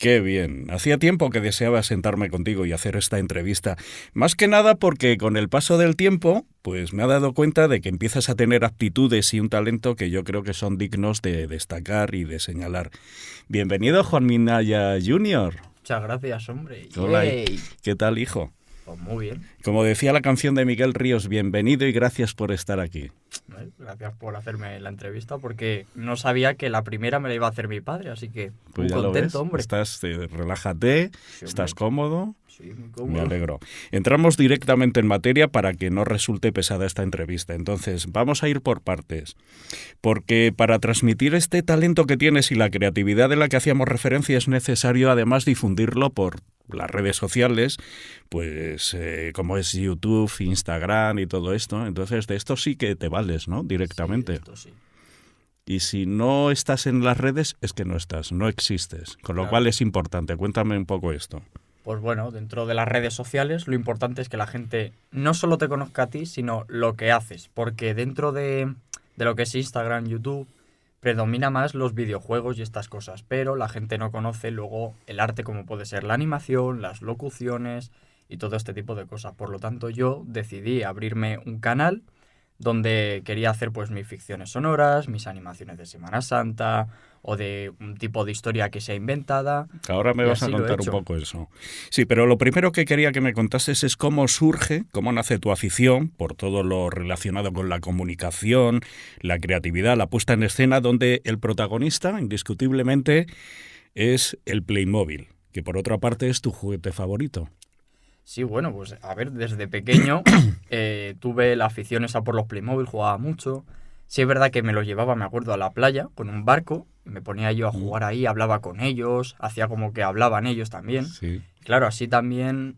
Qué bien. Hacía tiempo que deseaba sentarme contigo y hacer esta entrevista. Más que nada porque con el paso del tiempo, pues me he dado cuenta de que empiezas a tener aptitudes y un talento que yo creo que son dignos de destacar y de señalar. Bienvenido, Juan Minaya Jr. Muchas gracias, hombre. Hola, ¡Yay! ¿qué tal, hijo? Pues muy bien. Como decía la canción de Miguel Ríos, bienvenido y gracias por estar aquí. Gracias por hacerme la entrevista porque no sabía que la primera me la iba a hacer mi padre, así que Pues muy ya lo contento, ves, hombre. relájate, Sí, estás hombre. cómodo. Sí, muy Me cómodo. alegro. Entramos directamente en materia para que no resulte pesada esta entrevista. Entonces, vamos a ir por partes. Porque para transmitir este talento que tienes y la creatividad de la que hacíamos referencia es necesario además difundirlo por las redes sociales, pues como es YouTube, Instagram y todo esto. Entonces, de esto sí que te vales, ¿no? Sí, Directamente. esto sí. Y si no estás en las redes, es que no estás, no existes. Con lo Claro. cual es importante. Cuéntame un poco esto. Pues bueno, dentro de las redes sociales lo importante es que la gente no solo te conozca a ti, sino lo que haces. Porque dentro de lo que es Instagram, YouTube, predomina más los videojuegos y estas cosas. Pero la gente no conoce luego el arte como puede ser la animación, las locuciones y todo este tipo de cosas. Por lo tanto, yo decidí abrirme un canal donde quería hacer pues mis ficciones sonoras, mis animaciones de Semana Santa o de un tipo de historia que sea inventada. Ahora me Y vas a así lo he contar un hecho. poco eso. Sí, pero lo primero que quería que me contases es cómo surge, cómo nace tu afición por todo lo relacionado con la comunicación, la creatividad, la puesta en escena, donde el protagonista, indiscutiblemente, es el Playmobil, que por otra parte es tu juguete favorito. Sí, bueno, pues a ver, desde pequeño tuve la afición esa por los Playmobil, jugaba mucho. Sí es verdad que me los llevaba, me acuerdo, a la playa con un barco, y me ponía yo a Mm, jugar ahí, hablaba con ellos, hacía como que hablaban ellos también. sí. Y claro, así también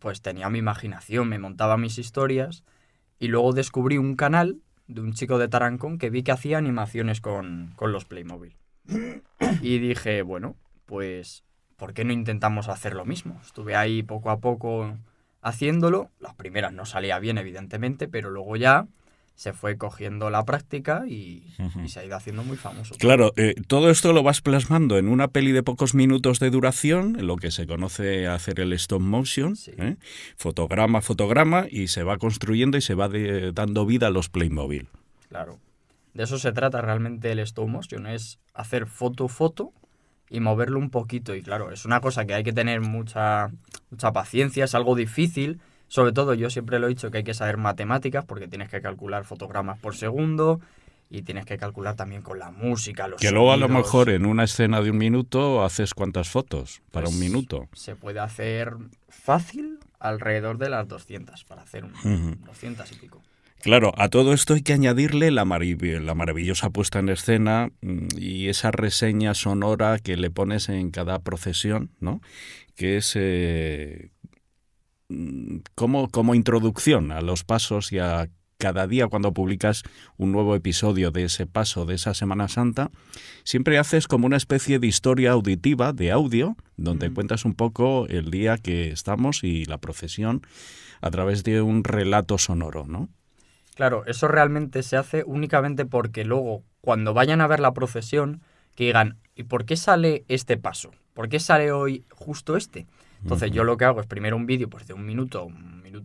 pues tenía mi imaginación, me montaba mis historias y luego descubrí un canal de un chico de Tarancón que vi que hacía animaciones con los Playmobil. Y dije, bueno, pues, ¿por qué no intentamos hacer lo mismo? Estuve ahí poco a poco haciéndolo. Las primeras no salía bien, evidentemente, pero luego ya se fue cogiendo la práctica y se ha ido haciendo muy famoso todo. Claro, todo esto lo vas plasmando en una peli de pocos minutos de duración, en lo que se conoce hacer el stop motion, Sí, fotograma a fotograma, y se va construyendo y se va dando vida a los Playmobil. claro. De eso se trata realmente el stop motion, es hacer foto y moverlo un poquito. Y claro, es una cosa que hay que tener mucha paciencia, es algo difícil. Sobre todo, yo siempre lo he dicho que hay que saber matemáticas porque tienes que calcular fotogramas por segundo y tienes que calcular también con la música, los Que luego a lo mejor sonidos. en una escena de un minuto haces cuántas fotos para un Pues minuto. se puede hacer fácil alrededor de las 200 para hacer un Ujú. 200 y pico. Claro, a todo esto hay que añadirle la maravillosa puesta en escena y esa reseña sonora que le pones en cada procesión, ¿no? Que es como introducción a los pasos y a cada día cuando publicas un nuevo episodio de ese paso de esa Semana Santa, siempre haces como una especie de historia auditiva, de audio, donde cuentas un poco el día que estamos y la procesión a través de un relato sonoro, ¿no? Claro, eso realmente se hace únicamente porque luego, cuando vayan a ver la procesión, que digan, ¿y por qué sale este paso? ¿Por qué sale hoy justo este? Entonces yo lo que hago es primero un vídeo pues de un minuto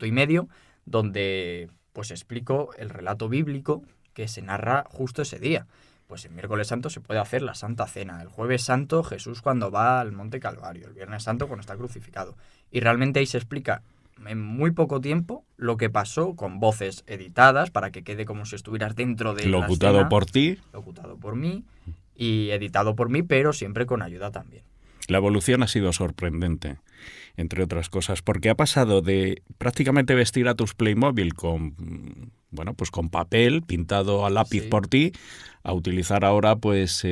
y medio, donde pues explico el relato bíblico que se narra justo ese día. Pues el miércoles santo se puede hacer la Santa Cena, el jueves santo Jesús cuando va al Monte Calvario, el viernes santo cuando está crucificado. Y realmente ahí se explica en muy poco tiempo lo que pasó con voces editadas para que quede como si estuvieras dentro de la Locutado escena, por ti. locutado por mí y editado por mí, pero siempre con ayuda también. La evolución ha sido sorprendente, entre otras cosas, porque ha pasado de prácticamente vestir a tus Playmobil con, bueno, pues con papel pintado a lápiz Sí. por ti, a utilizar ahora pues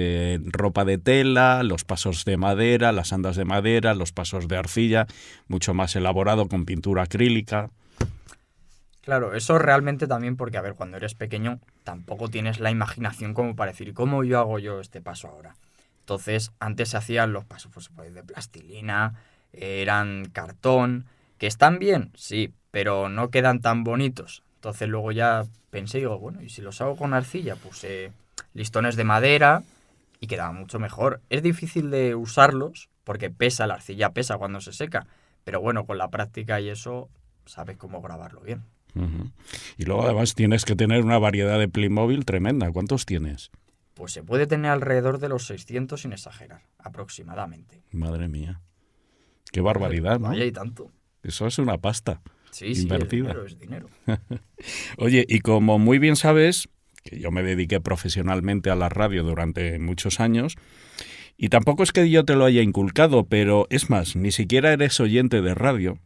ropa de tela, los pasos de madera, las andas de madera, los pasos de arcilla, mucho más elaborado con pintura acrílica. Claro, eso realmente también porque, a ver, cuando eres pequeño tampoco tienes la imaginación como para decir, ¿cómo yo hago yo este paso ahora? Entonces, antes se hacían los pasos pues, de plastilina, eran cartón, que están bien, sí, pero no quedan tan bonitos. Entonces luego ya pensé, digo, bueno, ¿y si los hago con arcilla? Puse listones de madera y quedaba mucho mejor. Es difícil de usarlos porque pesa, la arcilla pesa cuando se seca. Pero bueno, con la práctica y eso, sabes cómo grabarlo bien. Ujú. Y luego además tienes que tener una variedad de Playmobil tremenda. ¿Cuántos tienes? Pues se puede tener alrededor de los 600 sin exagerar, aproximadamente. Madre mía. Qué barbaridad, ¿no? Vaya y tanto. Eso es una pasta Sí, invertida. el dinero es dinero. Oye, y como muy bien sabes, que yo me dediqué profesionalmente a la radio durante muchos años, y tampoco es que yo te lo haya inculcado, pero es más, ni siquiera eres oyente de radio,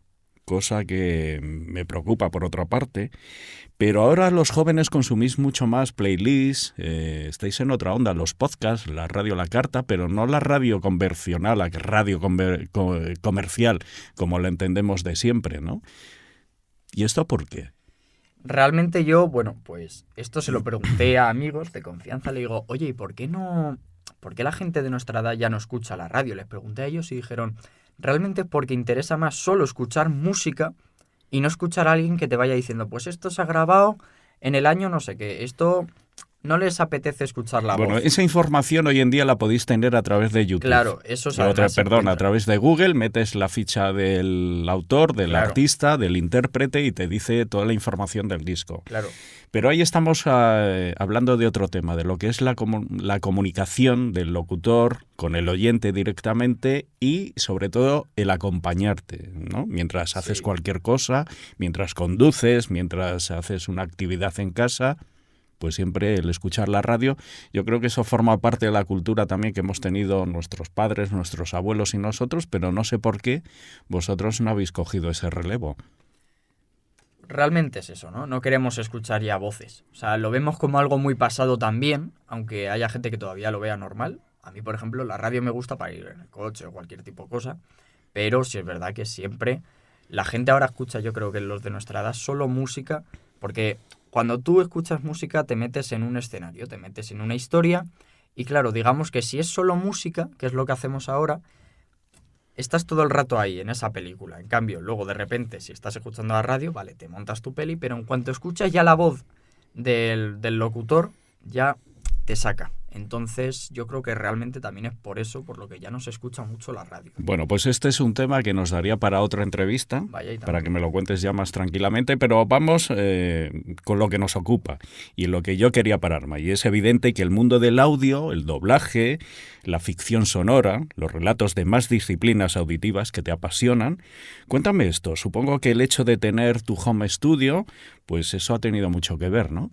cosa que me preocupa por otra parte, pero ahora los jóvenes consumís mucho más playlists, estáis en otra onda, los podcasts, la radio a la carta, pero no la radio convencional, la radio comercial, como la entendemos de siempre, ¿no? ¿Y esto por qué? Realmente yo, bueno, pues esto se lo pregunté a amigos de confianza, le digo, oye, ¿y por qué no, por qué la gente de nuestra edad ya no escucha la radio? Les pregunté a ellos y dijeron, realmente es porque interesa más solo escuchar música y no escuchar a alguien que te vaya diciendo, pues esto se ha grabado en el año no sé qué, esto no les apetece escuchar la Bueno, voz. esa información hoy en día la podéis tener a través de YouTube. Claro, eso es Perdón, a través de Google metes la ficha del autor, del Claro. artista, del intérprete y te dice toda la información del disco. Claro. Pero ahí estamos hablando de otro tema, de lo que es la comunicación del locutor con el oyente directamente y sobre todo el acompañarte, ¿no? Mientras haces Sí. cualquier cosa, mientras conduces, mientras haces una actividad en casa, pues siempre el escuchar la radio, yo creo que eso forma parte de la cultura también que hemos tenido nuestros padres, nuestros abuelos y nosotros, pero no sé por qué vosotros no habéis cogido ese relevo. Realmente es eso, ¿no? No queremos escuchar ya voces. O sea, lo vemos como algo muy pasado también, aunque haya gente que todavía lo vea normal. A mí, por ejemplo, la radio me gusta para ir en el coche o cualquier tipo de cosa, pero sí es verdad que siempre la gente ahora escucha, yo creo que los de nuestra edad, solo música, porque cuando tú escuchas música te metes en un escenario, te metes en una historia, y claro, digamos que si es solo música, que es lo que hacemos ahora, estás todo el rato ahí, en esa película. En cambio, luego de repente, si estás escuchando la radio, vale, te montas tu peli, pero en cuanto escuchas ya la voz del locutor, ya te saca. Entonces, yo creo que realmente también es por eso, por lo que ya no se escucha mucho la radio. Bueno, pues este es un tema que nos daría para otra entrevista, Vaya y tanto. para que me lo cuentes ya más tranquilamente, pero vamos con lo que nos ocupa y en lo que yo quería pararme. Y es evidente que el mundo del audio, el doblaje, la ficción sonora, los relatos de más disciplinas auditivas que te apasionan. Cuéntame esto, supongo que el hecho de tener tu home studio, pues eso ha tenido mucho que ver, ¿no?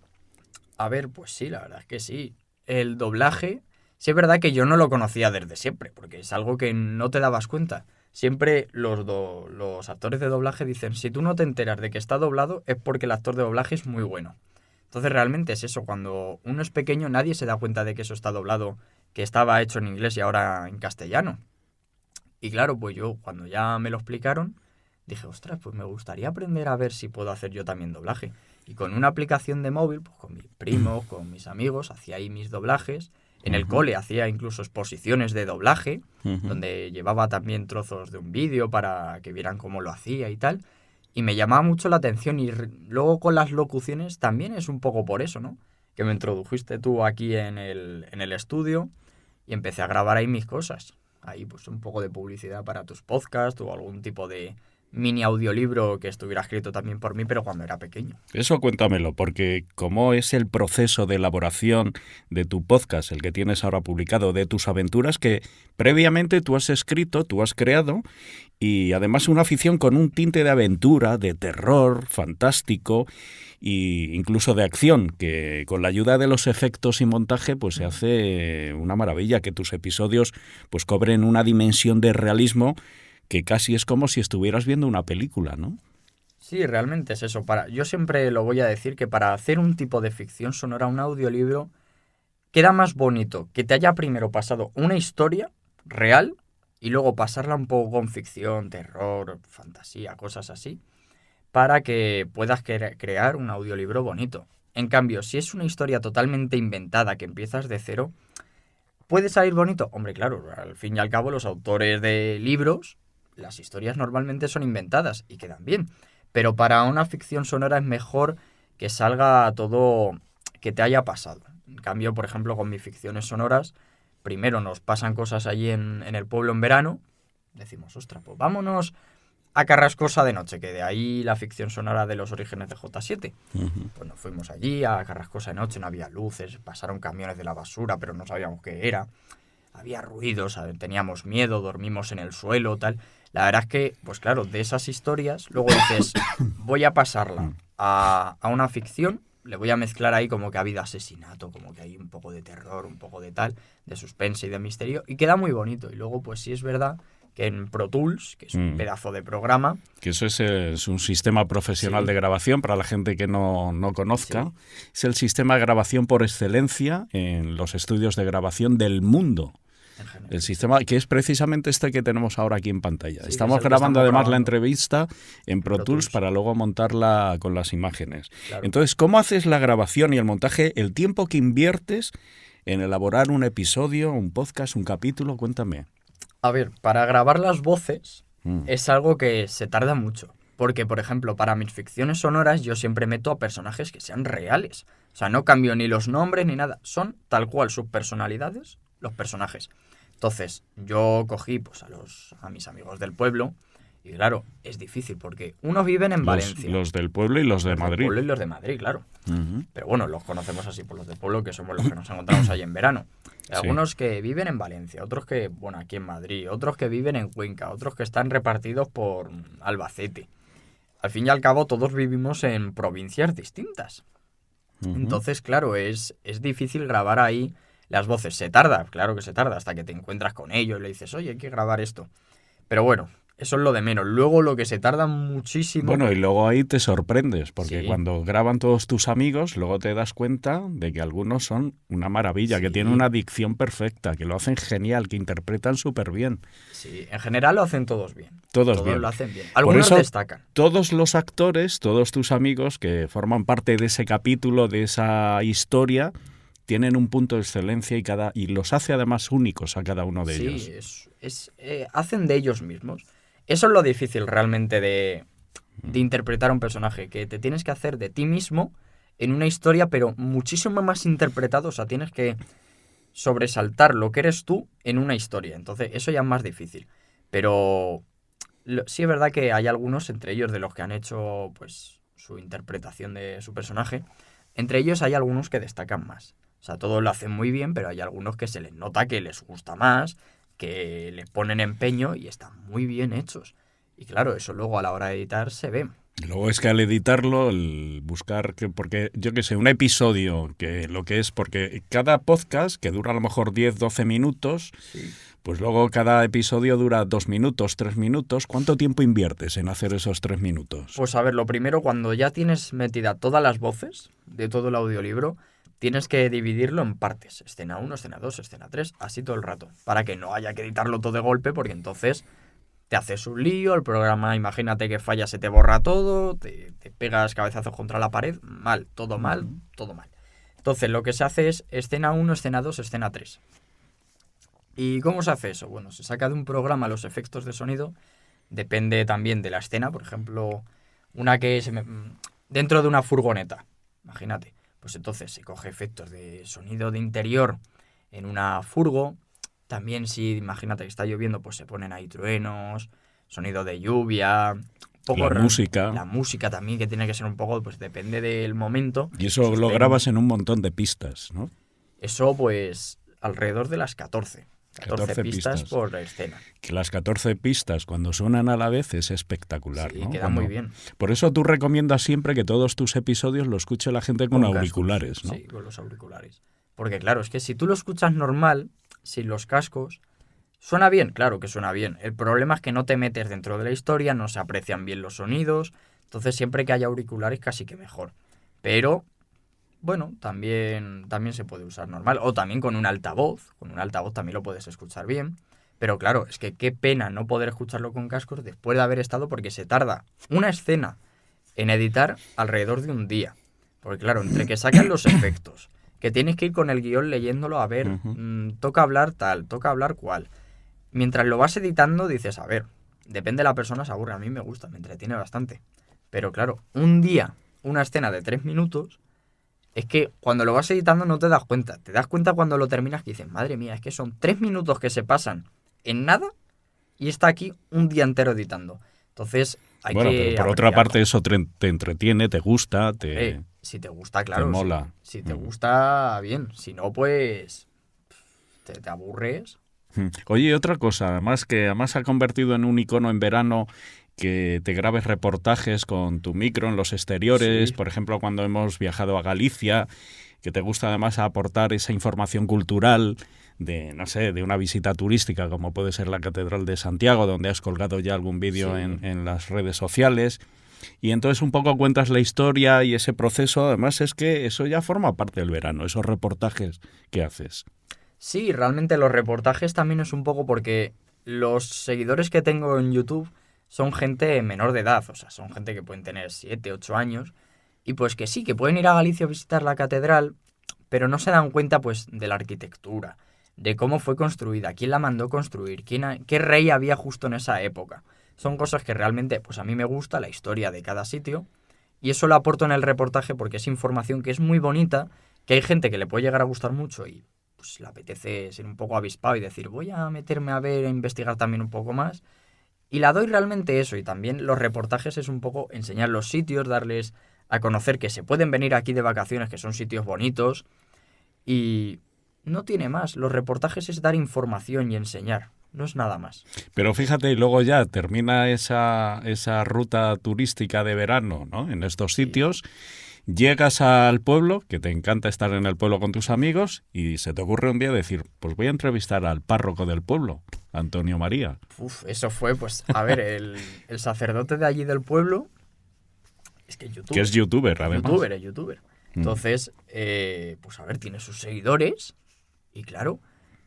A ver, pues sí, la verdad es que sí. El doblaje, sí es verdad que yo no lo conocía desde siempre, porque es algo que no te dabas cuenta. Siempre los actores de doblaje dicen, si tú no te enteras de que está doblado, es porque el actor de doblaje es muy bueno. Entonces realmente es eso, cuando uno es pequeño nadie se da cuenta de que eso está doblado, que estaba hecho en inglés y ahora en castellano. Y claro, pues yo cuando ya me lo explicaron, dije, ostras, pues me gustaría aprender a ver si puedo hacer yo también doblaje. Y con una aplicación de móvil, pues con mis primos, con mis amigos, hacía ahí mis doblajes. En el cole hacía incluso exposiciones de doblaje, donde llevaba también trozos de un vídeo para que vieran cómo lo hacía y tal. Y me llamaba mucho la atención y luego con las locuciones también es un poco por eso, ¿no? Que me introdujiste tú aquí en el estudio y empecé a grabar ahí mis cosas. Ahí pues un poco de publicidad para tus podcasts o algún tipo de mini audiolibro que estuviera escrito también por mí, pero cuando era pequeño. Eso cuéntamelo, porque ¿cómo es el proceso de elaboración de tu podcast, el que tienes ahora publicado, de tus aventuras que previamente tú has escrito, tú has creado, y además una afición con un tinte de aventura, de terror, fantástico e incluso de acción, que con la ayuda de los efectos y montaje pues se hace una maravilla, que tus episodios pues cobren una dimensión de realismo que casi es como si estuvieras viendo una película, ¿no? Sí, realmente es eso. Yo siempre lo voy a decir que para hacer un tipo de ficción sonora, un audiolibro, queda más bonito que te haya primero pasado una historia real y luego pasarla un poco con ficción, terror, fantasía, cosas así, para que puedas crear un audiolibro bonito. En cambio, si es una historia totalmente inventada que empiezas de cero, ¿puede salir bonito? Hombre, claro, al fin y al cabo los autores de libros, las historias normalmente son inventadas y quedan bien. Pero para una ficción sonora es mejor que salga todo que te haya pasado. En cambio, por ejemplo, con mis ficciones sonoras, primero nos pasan cosas allí en el pueblo en verano decimos, ostras, pues vámonos a Carrascosa de noche, que de ahí la ficción sonora de los orígenes de J7. Pues nos fuimos allí a Carrascosa de noche, no había luces, pasaron camiones de la basura, pero no sabíamos qué era. Había ruidos, teníamos miedo, dormimos en el suelo, tal. La verdad es que, pues claro, de esas historias, luego dices, voy a pasarla a una ficción, le voy a mezclar ahí como que ha habido asesinato, como que hay un poco de terror, un poco de tal, de suspense y de misterio, y queda muy bonito. Y luego, pues sí es verdad que en Pro Tools, que es un pedazo de programa... Que eso es un sistema profesional de grabación, para la gente que no conozca. Sí. Es el sistema de grabación por excelencia en los estudios de grabación del mundo. El sistema que es precisamente este que tenemos ahora aquí en pantalla. Estamos grabando además la entrevista en Pro Tools para luego montarla con las imágenes. Claro. Entonces, ¿cómo haces la grabación y el montaje? El tiempo que inviertes en elaborar un episodio, un podcast, un capítulo, cuéntame. A ver, para grabar las voces es algo que se tarda mucho. Porque, por ejemplo, para mis ficciones sonoras yo siempre meto a personajes que sean reales. O sea, no cambio ni los nombres ni nada. Son tal cual sus personalidades, los personajes. Entonces, yo cogí pues a mis amigos del pueblo y claro, es difícil porque unos viven en Valencia. Los del pueblo y los de Madrid. Los del pueblo y los de Madrid, claro. Pero bueno, los conocemos así por los del pueblo, que somos los que nos encontramos ahí en verano. Hay algunos que viven en Valencia, otros que, bueno, aquí en Madrid, otros que viven en Cuenca, otros que están repartidos por Albacete. Al fin y al cabo, todos vivimos en provincias distintas. Entonces, claro, es difícil grabar ahí las voces. Se tarda, claro que se tarda, hasta que te encuentras con ellos y le dices, oye, hay que grabar esto. Pero bueno, eso es lo de menos. Luego lo que se tarda muchísimo... Bueno, y luego ahí te sorprendes, porque cuando graban todos tus amigos, luego te das cuenta de que algunos son una maravilla, que tienen una dicción perfecta, que lo hacen genial, que interpretan súper bien. Sí, en general lo hacen todos bien. Todos bien. Lo hacen bien. Algunos Por eso, destacan. Todos los actores, todos tus amigos que forman parte de ese capítulo, de esa historia, tienen un punto de excelencia y los hace además únicos a cada uno de ellos. Sí, hacen de ellos mismos. Eso es lo difícil realmente de interpretar a un personaje, que te tienes que hacer de ti mismo en una historia, pero muchísimo más interpretado. O sea, tienes que sobresaltar lo que eres tú en una historia. Entonces, eso ya es más difícil. Pero sí es verdad que hay algunos, entre ellos de los que han hecho pues su interpretación de su personaje, entre ellos hay algunos que destacan más. O sea, todos lo hacen muy bien, pero hay algunos que se les nota que les gusta más, que les ponen empeño y están muy bien hechos. Y claro, eso luego a la hora de editar se ve. Luego es que al editarlo, el buscar, porque yo qué sé, un episodio, que lo que es, porque cada podcast, que dura a lo mejor 10, 12 minutos, pues luego cada episodio dura 2 minutos, 3 minutos. ¿Cuánto tiempo inviertes en hacer esos 3 minutos? Pues a ver, lo primero, cuando ya tienes metida todas las voces de todo el audiolibro, tienes que dividirlo en partes. Escena 1, escena 2, escena 3, así todo el rato. Para que no haya que editarlo todo de golpe, porque entonces te haces un lío, el programa, imagínate que falla, se te borra todo, te pegas cabezazos contra la pared, mal, todo mal, todo mal. Entonces lo que se hace es escena 1, escena 2, escena 3. ¿Y cómo se hace eso? Bueno, se saca de un programa los efectos de sonido, depende también de la escena, por ejemplo, una que dentro de una furgoneta, imagínate. Pues entonces se coge efectos de sonido de interior en una furgo. También si imagínate que está lloviendo, pues se ponen ahí truenos, sonido de lluvia. Música. La música también, que tiene que ser un poco, pues depende del momento. Y eso lo grabas en un montón de pistas, ¿no? Eso pues alrededor de las 14 pistas por escena. Que las 14 pistas cuando suenan a la vez es espectacular, ¿no? Queda muy bien. Por eso tú recomiendas siempre que todos tus episodios lo escuche la gente con auriculares, cascos, ¿no? Sí, con los auriculares. Porque claro, es que si tú lo escuchas normal, sin los cascos, ¿suena bien? Claro que suena bien. El problema es que no te metes dentro de la historia, no se aprecian bien los sonidos, entonces siempre que haya auriculares casi que mejor. Pero bueno, también se puede usar normal. O también con un altavoz. Con un altavoz también lo puedes escuchar bien. Pero claro, es que qué pena no poder escucharlo con cascos después de haber estado, porque se tarda una escena en editar alrededor de un día. Porque claro, entre que sacan los efectos, que tienes que ir con el guión leyéndolo, a ver, toca hablar tal, toca hablar cual. Mientras lo vas editando dices, a ver, depende de la persona, se aburre. A mí me gusta, me entretiene bastante. Pero claro, un día, una escena de 3 minutos... Es que cuando lo vas editando no te das cuenta. Te das cuenta cuando lo terminas que dices, madre mía, es que son 3 minutos que se pasan en nada y está aquí un día entero editando. Entonces, hay Bueno, que pero por otra apreciarlo. parte eso te entretiene, te gusta, Si te gusta, claro. te mola. Si te gusta, bien. Si no, pues te aburres. Oye, otra cosa, además se ha convertido en un icono en verano que te grabes reportajes con tu micro en los exteriores, Sí. por ejemplo, cuando hemos viajado a Galicia, que te gusta además aportar esa información cultural de, no sé, de una visita turística, como puede ser la Catedral de Santiago, donde has colgado ya algún vídeo Sí. en las redes sociales. Y entonces un poco cuentas la historia y ese proceso, además es que eso ya forma parte del verano, esos reportajes que haces. Sí, realmente los reportajes también es un poco porque los seguidores que tengo en YouTube son gente menor de edad, o sea, son gente que pueden tener 7, 8 años, y pues que sí, que pueden ir a Galicia a visitar la catedral, pero no se dan cuenta pues de la arquitectura, de cómo fue construida, quién la mandó construir, qué rey había justo en esa época. Son cosas que realmente pues a mí me gusta, la historia de cada sitio, y eso lo aporto en el reportaje porque es información que es muy bonita, que hay gente que le puede llegar a gustar mucho y pues le apetece ser un poco avispado y decir voy a meterme a ver, a investigar también un poco más. Y la doy realmente eso, y también los reportajes es un poco enseñar los sitios, darles a conocer que se pueden venir aquí de vacaciones, que son sitios bonitos, y no tiene más. Los reportajes es dar información y enseñar, no es nada más. Pero fíjate, y luego ya termina esa ruta turística de verano, ¿no? En estos sitios, llegas al pueblo, que te encanta estar en el pueblo con tus amigos, y se te ocurre un día decir, pues voy a entrevistar al párroco del pueblo, Antonio María. Uf, eso fue, pues, a ver, el sacerdote de allí del pueblo, es que Que es youtuber, además. es youtuber. Entonces, pues a ver, tiene sus seguidores, y claro,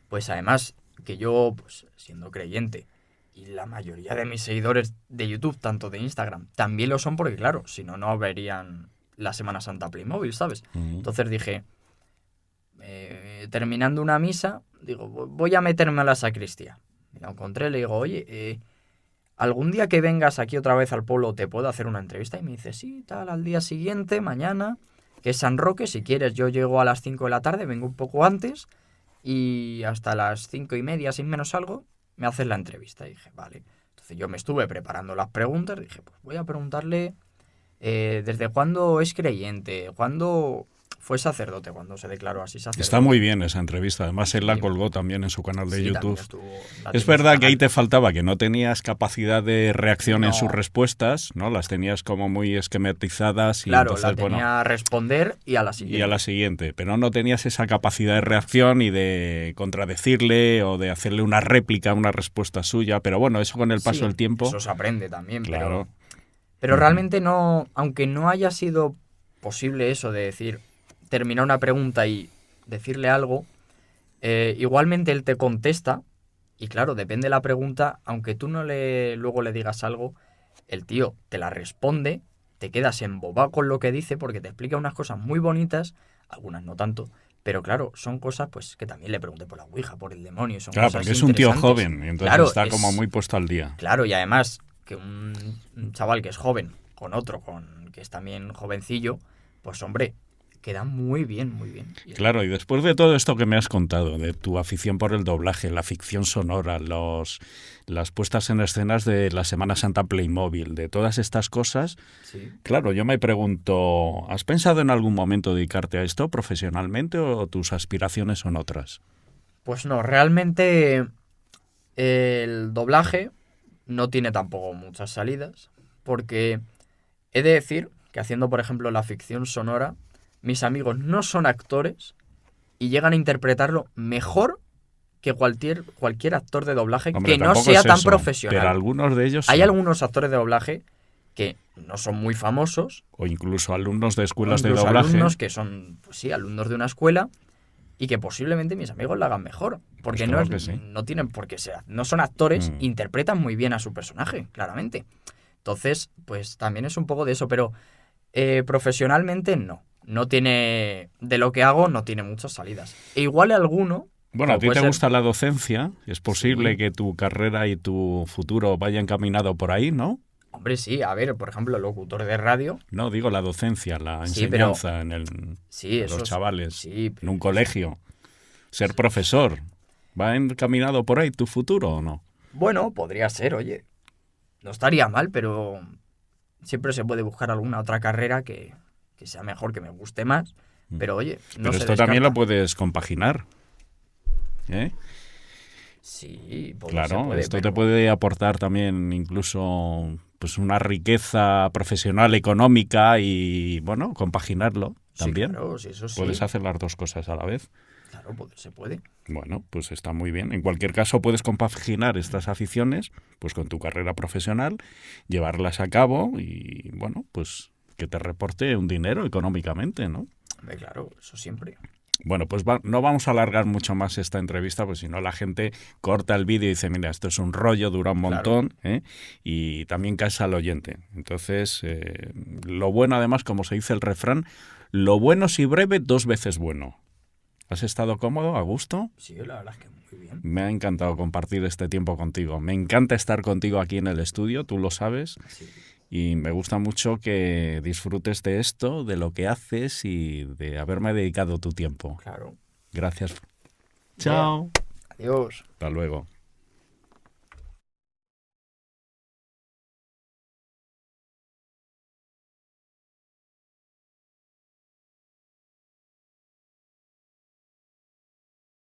pues además que yo, pues siendo creyente, y la mayoría de mis seguidores de YouTube, tanto de Instagram, también lo son porque, claro, si no, no verían la Semana Santa Playmobil, ¿sabes? Entonces dije, terminando una misa, digo, voy a meterme a la sacristía. Me la encontré, le digo, oye, algún día que vengas aquí otra vez al pueblo, ¿te puedo hacer una entrevista? Y me dice, sí, tal, al día siguiente, mañana, que es San Roque, si quieres, yo llego a las 5 de la tarde, vengo un poco antes, y hasta las 5:30, sin menos algo, me haces la entrevista. Y dije, vale. Entonces yo me estuve preparando las preguntas, dije, pues voy a preguntarle ¿desde cuándo es creyente? ¿Cuándo fue sacerdote? ¿Cuándo se declaró así sacerdote? Está muy bien esa entrevista, además él la Sí. colgó también en su canal de Sí, YouTube. la Es tiene en verdad su que ahí canal. te faltaba, que no tenías capacidad de reacción en No. sus respuestas, ¿no? Las tenías como muy esquematizadas y Claro, entonces, la tenía a responder y a la siguiente. y a la siguiente, pero no tenías esa capacidad de reacción y de contradecirle o de hacerle una réplica, una respuesta suya, pero bueno, eso con el paso Sí, del tiempo, eso se aprende también, claro. pero realmente no, aunque no haya sido posible eso de decir, terminar una pregunta y decirle algo, igualmente él te contesta y claro, depende de la pregunta, aunque tú luego le digas algo, el tío te la responde, te quedas embobado con lo que dice porque te explica unas cosas muy bonitas, algunas no tanto, pero claro, son cosas pues que también le pregunté por la Ouija, por el demonio, son Claro, cosas porque es un tío interesantes. joven, y entonces Claro, está como muy puesto al día. Claro, y además que un chaval que es joven con otro que es también jovencillo, pues hombre, queda muy bien, muy bien. Claro, y después de todo esto que me has contado, de tu afición por el doblaje, la ficción sonora, las puestas en escenas de la Semana Santa Playmobil, de todas estas cosas, Sí. claro, yo me pregunto, ¿has pensado en algún momento dedicarte a esto profesionalmente o tus aspiraciones son otras? Pues no, realmente el doblaje no tiene tampoco muchas salidas, porque he de decir que haciendo, por ejemplo, la ficción sonora, mis amigos no son actores y llegan a interpretarlo mejor que cualquier actor de doblaje. Hombre, que no tampoco sea es tan eso, profesional. pero algunos de ellos Hay sí. algunos actores de doblaje que no son muy famosos, O incluso alumnos de o escuelas de incluso doblaje. alumnos que son, pues sí, alumnos de una escuela y que posiblemente mis amigos la hagan mejor. Porque Pues claro que sí. no tienen por qué ser. No son actores, Mm. interpretan muy bien a su personaje, claramente. Entonces, pues también es un poco de eso, pero profesionalmente no. No tiene. De lo que hago, no tiene muchas salidas. E igual alguno. Bueno, a como ti puede te ser- gusta la docencia, es posible Sí. que tu carrera y tu futuro vayan encaminado por ahí, ¿no? Hombre, sí, a ver, por ejemplo, locutor de radio. No, digo la docencia, la Sí, pero- enseñanza Sí, a eso los chavales, Sí, en un colegio. Ser profesor, ¿va encaminado por ahí tu futuro o no? Bueno, podría ser, oye. No estaría mal, pero siempre se puede buscar alguna otra carrera que sea mejor, que me guste más. Pero oye, no Pero se esto también lo descarta. puedes compaginar, ¿eh? Sí, se Claro, puede, esto te pero puede aportar también incluso pues una riqueza profesional, económica y, bueno, compaginarlo sí, también. claro, sí, eso Puedes sí. hacer las dos cosas a la vez. Claro, se puede. Bueno, pues está muy bien. En cualquier caso, puedes compaginar estas aficiones pues con tu carrera profesional, llevarlas a cabo y, bueno, pues que te reporte un dinero económicamente, ¿no? Hombre, claro, eso siempre. Bueno, pues no vamos a alargar mucho más esta entrevista, pues si no la gente corta el vídeo y dice, mira, esto es un rollo, dura un Claro. montón, ¿eh? Y también cansa al oyente. Entonces, lo bueno además, como se dice el refrán, lo bueno si breve, dos veces bueno. ¿Has estado cómodo, a gusto? Sí, la verdad es que muy bien. Me ha encantado compartir este tiempo contigo. Me encanta estar contigo aquí en el estudio, tú lo sabes. Sí. Y me gusta mucho que disfrutes de esto, de lo que haces y de haberme dedicado tu tiempo. Claro. Gracias. Vea. Chao. Adiós. Hasta luego.